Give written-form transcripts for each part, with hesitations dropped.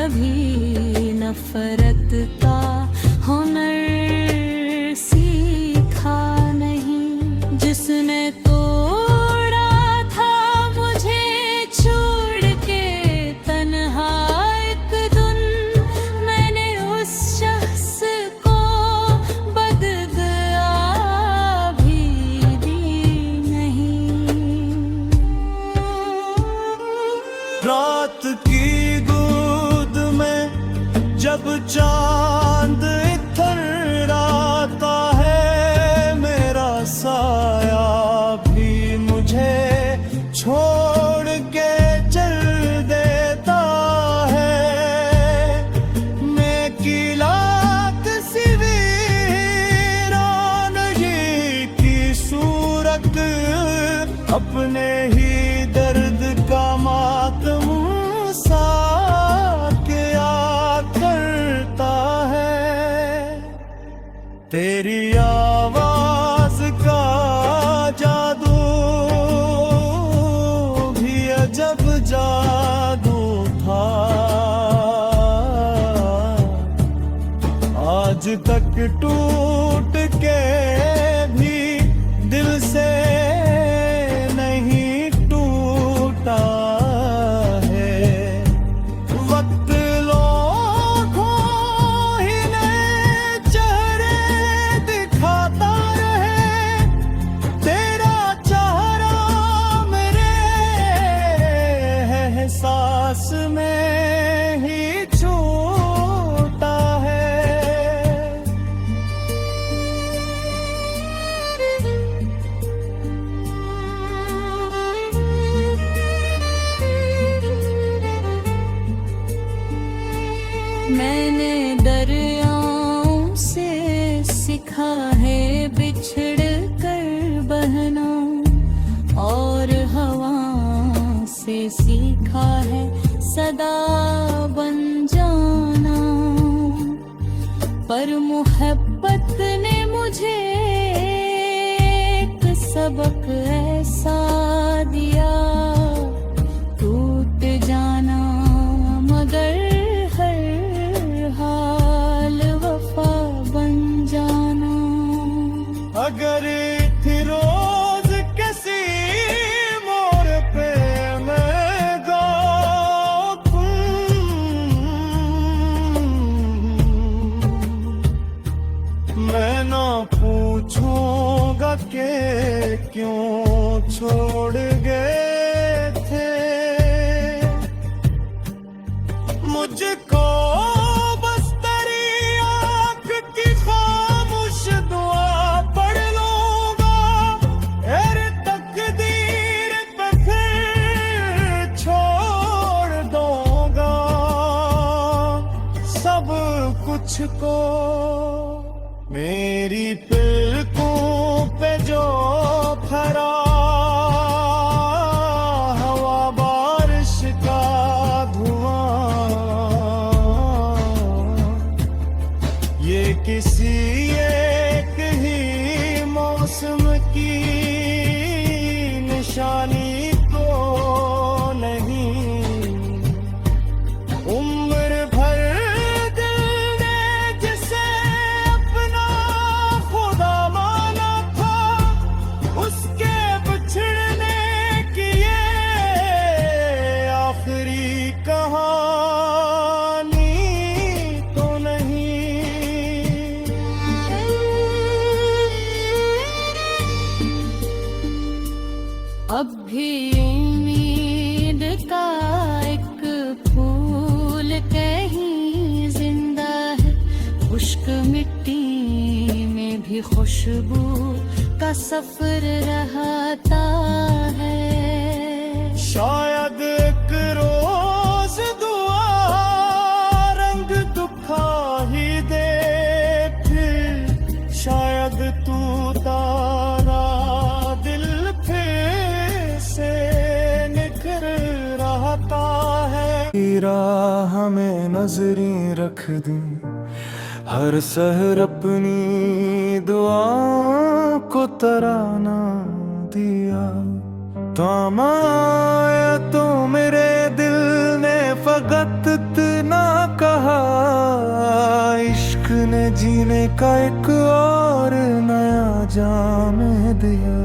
कभी नफरत का हुनर सीखा नहीं। जिसने तोड़ा था मुझे छोड़ के तन्हा एक धुन, मैंने उस शख्स को बददुआ भी दी नहीं। रात की गोद में जब चांद इतराता है, मेरा साया भी मुझे छोड़ के चल देता है। मैं किलात सी वीरान की सूरत अपने ही दर्द का मातम सा क्या करता है। तेरी आवाज का जादू भी अजब जादू था। आज तक टूट के भी दिल से नहीं टूटा है। वक्त लोगों ही नए चेहरे दिखाता रहे, तेरा चेहरा मेरे एहसास में ही छूटा है। मैंने दरियाओं से सीखा है बिछड़ कर बहना, और हवा से सीखा है सदा बन जाना। पर मोहब्बत ने मुझे एक सबक ऐसा दिया, टूट जाना मगर अगर थी रोज किसी मोड़ पे मैं गाऊं, मैं ना पूछूंगा कि क्यों छोड़ गए थे मुझको। को मेरी पलकों पे जो फरा हवा बारिश का धुआं, ये किसी एक ही मौसम की निशानी तो नहीं। उम्र भर अब भी उम्मीद का एक फूल कहीं जिंदा है, खुश्क मिट्टी में भी खुशबू का सफर रहता है। शायद एक रोज दुआ रंग दुखा ही दे, फिर शायद तू तारा दिल फिर से निखर रहता है। राह में नजरें रख दूं, हर सहर अपनी दुआ को तराना दिया। थामा तो मेरे दिल ने फकत इतना जीने का एक और नया जाम दिया।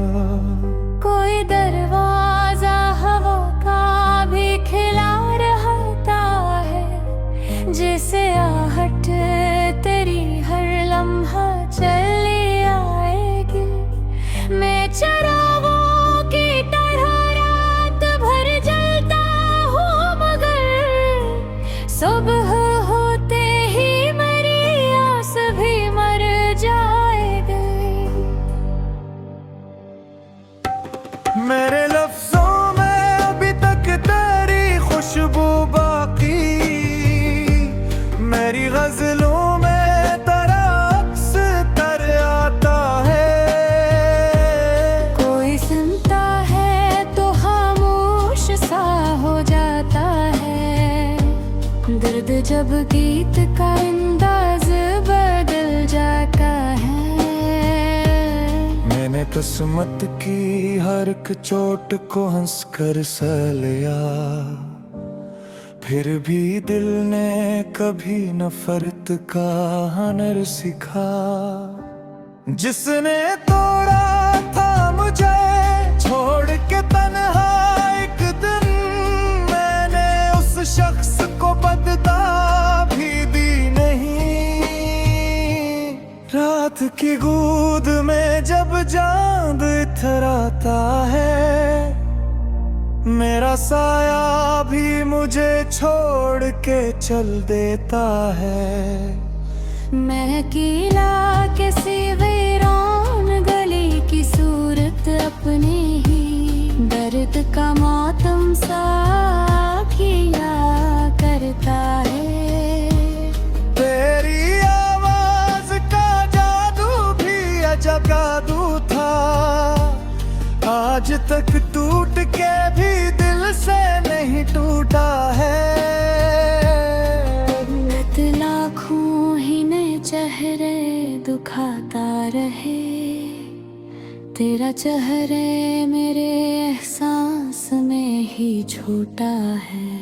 कोई दरवाजा हवा का भी खिला रहता है, जिसे आहट तेरी हर लम्हा चली आएगी। मैं चरागों की तरह रात भर जलता हूँ, मगर सुबह होते ही मेरी आस भी मर जाएगी। मेरे लफ्जों में अभी तक तेरी खुशबू बाकी, मेरी गजलों में तेरा अक्स तर आता है। कोई सुनता है तो खामोश सा हो जाता है। दर्द जब गीत का अंदाज बदल जाता है। मैंने किस्मत की हर एक चोट को हंस कर सह लिया, फिर भी दिल ने कभी नफरत का हुनर सीखा। जिसने तोड़ा था मुझे छोड़ के तन्हा एक दिन, मैंने उस शख्स को बदला भी दी नहीं। रात की गूद में जब चांद इथराता है, मेरा साया भी मुझे छोड़ के चल देता है। मैं अकेला किसी वीरान गली की सूरत अपने ही दर्द का मातम सा किया करता है। तेरी आवाज का जादू भी अजब जादू था, आज तक टूट के भी दिल से नहीं टूटा है। रात लाखों ही नए चेहरे दुखाता रहे, तेरा चेहरे मेरे एहसास में ही छोटा है।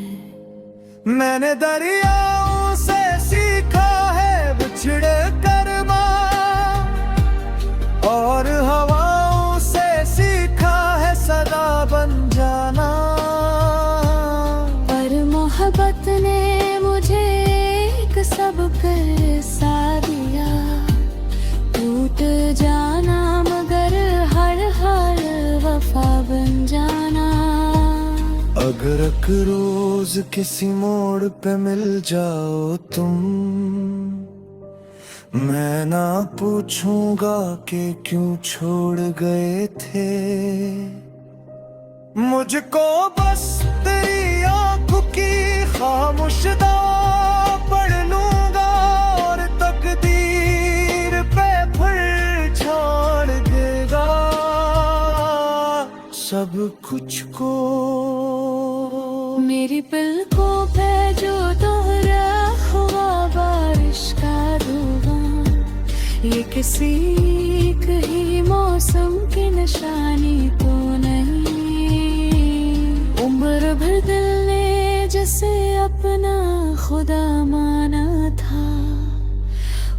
मैंने दरियाओं से सीखा है बिछड़ कर माँ, और हवाओं से सीखा है सदा बन जाना। पर मोहब्बत ने मुझे एक सबक सा दिया, टूट जाना मगर हर हाल वफा बन जाना। अगर एक रोज किसी मोड़ पे मिल जाओ तुम, मैं ना पूछूंगा कि क्यों छोड़ गए थे। मुझको बस तेरी आंखों की खामोशदा पढ़ लूंगा, और तकदीर पे फिर छोड़ देगा सब कुछ को। मेरी पलकों पे जो दोहरा हुआ बारिश का धुआं, ये किसी कहीं मौसम की निशानी तो नहीं। उम्र भर दिल ने जैसे अपना खुदा माना था,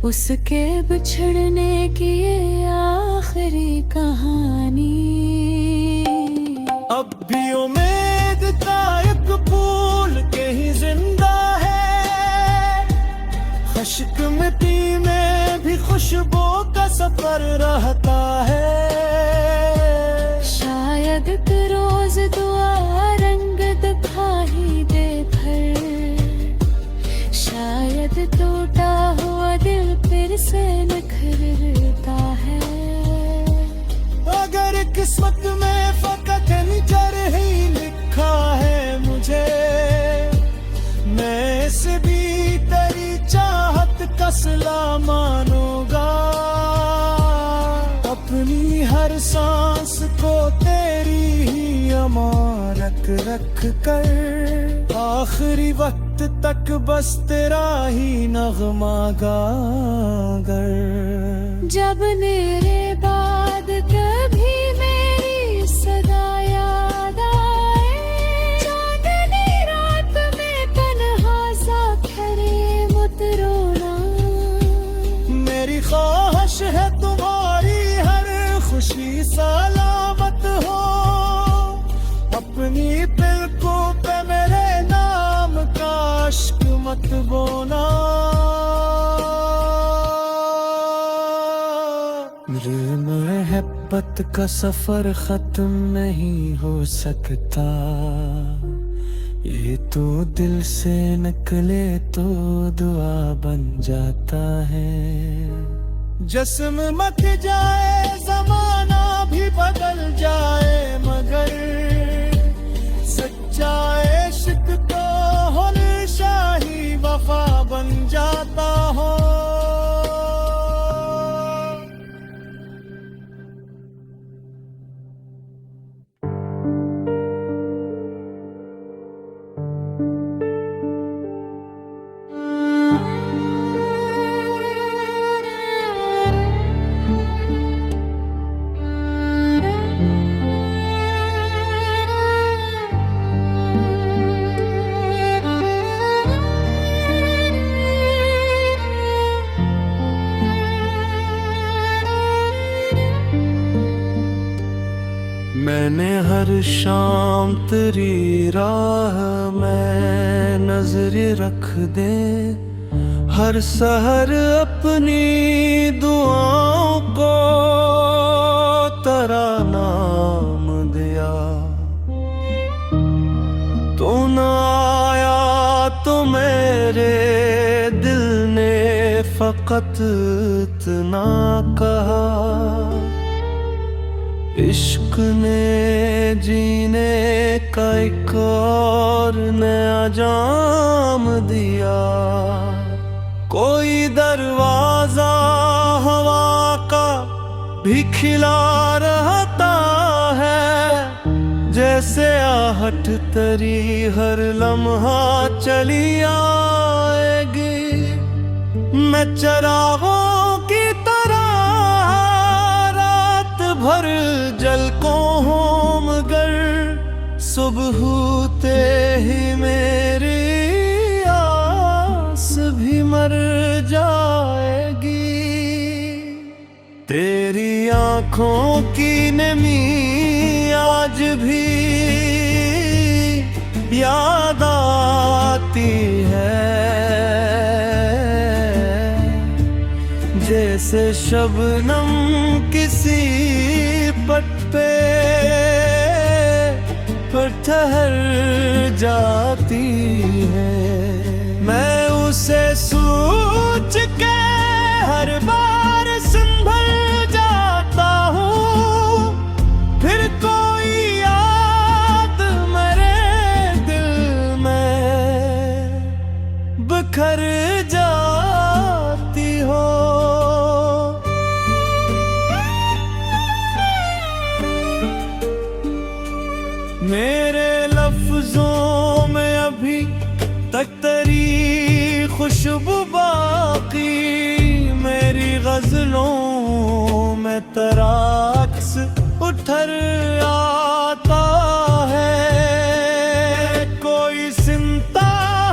उसके बिछड़ने की ये आखिरी कहानी। अब भी उम्मीद का एक फूल के ही जिंदा है, खश्क मिट्टी में भी खुशबू का सफर रहता है। शायद एक रोज दुआ रंग दिखा ही दे फिर, शायद टूटा हुआ दिल फिर से निखरता है। अगर किस्मत में फकत निजर ही लिखा है मुझे, मैं इस भी तेरी चाहत का सिला मानूंगा। अपनी हर सांस को तेरी ही अमानत रख कर, आखिरी वक्त तक बस तेरा ही नगमा गागर। जब मेरे बाद कभी मेरी सदा याद आए, चांदनी रात में तन्हा सा खड़े मत रोना। मत बोना। मोहब्बत का सफर खत्म नहीं हो सकता, ये तो दिल से निकले तो दुआ बन जाता है। जिस्म मत जाए जमाना भी बदल जाए, मगर सच्चा इश्क तो हमेशा ही वफा बन जाता हो। मैंने हर शाम तेरी राह में नजर रख दे, हर सहर अपनी दुआओं को तेरा नाम दिया। तू न आया तो मेरे दिल ने फकत इतना कहा, इश्क ने जीने का एक और नया जाम दिया। कोई दरवाजा हवा का भी खिला रहता है, जैसे आहट तेरी हर लम्हा चली आएगी। मैं चरागों की तरह भर जल को हूँ, मगर सुबह होते ही मेरी आस भी मर जाएगी। तेरी आँखों की नमी आज भी याद आती है, जैसे शबनम किसी पट पे पर ठहर जाती है। मैं उसे सोच के हर बार संभल जाता हूँ, फिर कोई याद मेरे दिल में बिखर जाती हो। मेरे लफ्जों में अभी तक तेरी खुशबू बाकी, मेरी गजलों में तेरा अक्स उठर आता है। कोई सुनता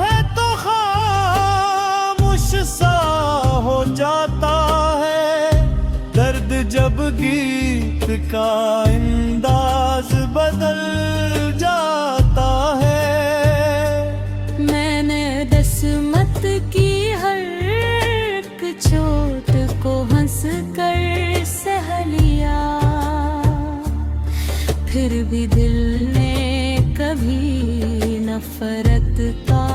है तो खामोश सा हो जाता है, दर्द जब गीत का अंदाज बदल जाता है। मैंने दस्मत की हर एक चोट को हंस कर सह लिया, फिर भी दिल ने कभी नफरत का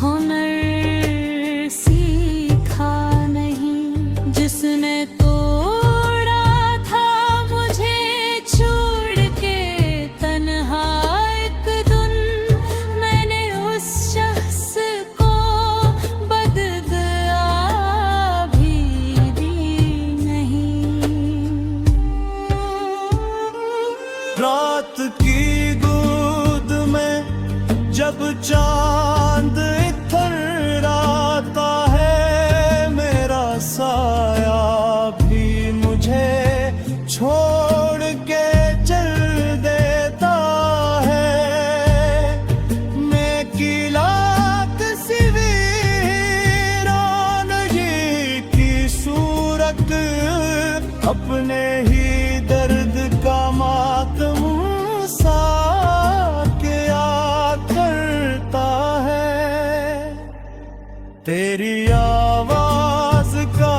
हुनर सीखा नहीं। जिसने तोड़ा था मुझे छोड़ के तन्हा एक तेरी आवाज का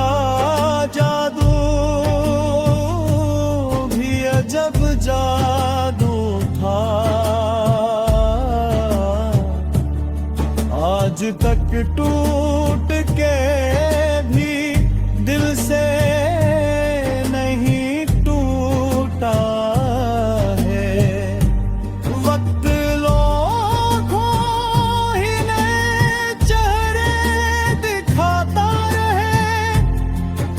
जादू भी अजब जादू था, आज तक टूट के भी दिल से नहीं टूटा है। वक्त लोगों ही नए चेहरे दिखाता रहे,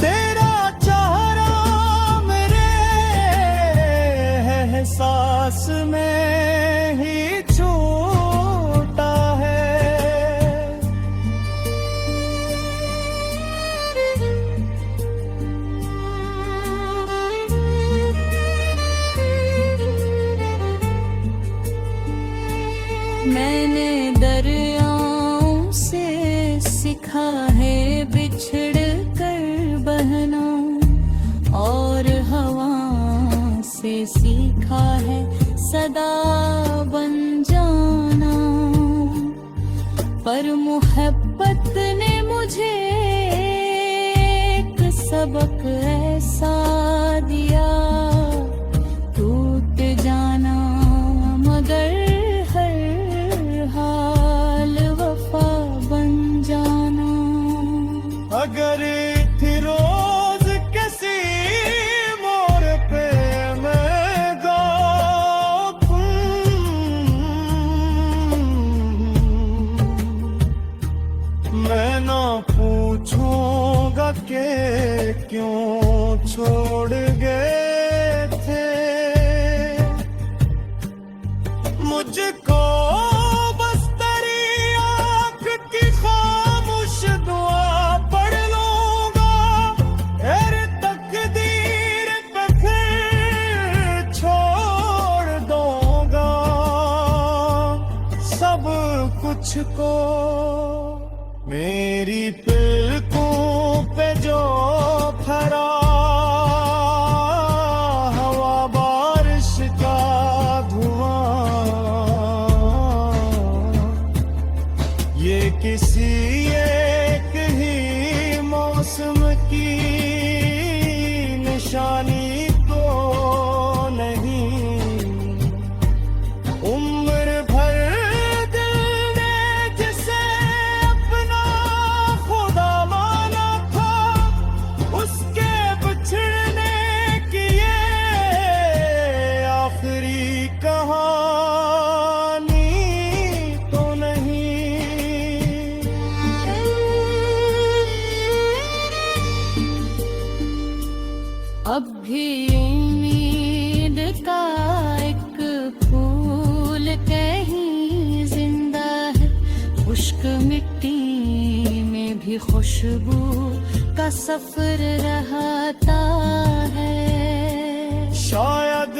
तेरा चेहरा मेरे एहसास में ही छूटा है। मैंने दरियाओं से सीखा है बिछड़ कर बहना, और हवा से सीखा है सदा बन जाना। पर मोहब्बत ने मुझे एक सबक ऐसा दिया, टूट जाना मगर हाल वफा बन जाना। अगर थी रोज किसी मोड़ पे मैं गाऊं, मैं ना पूछूंगा कि क्यों छोड़ गए थे मुझको। कुछ को मेरी पलकों पे जो फरा हवा बारिश का धुआं, ये किसी एक ही मौसम की निशानी तो नहीं। उम्र भर अब भी उम्मीद का एक फूल कहीं जिंदा है, खुश्क मिट्टी में भी खुशबू का सफर रहता है। शायद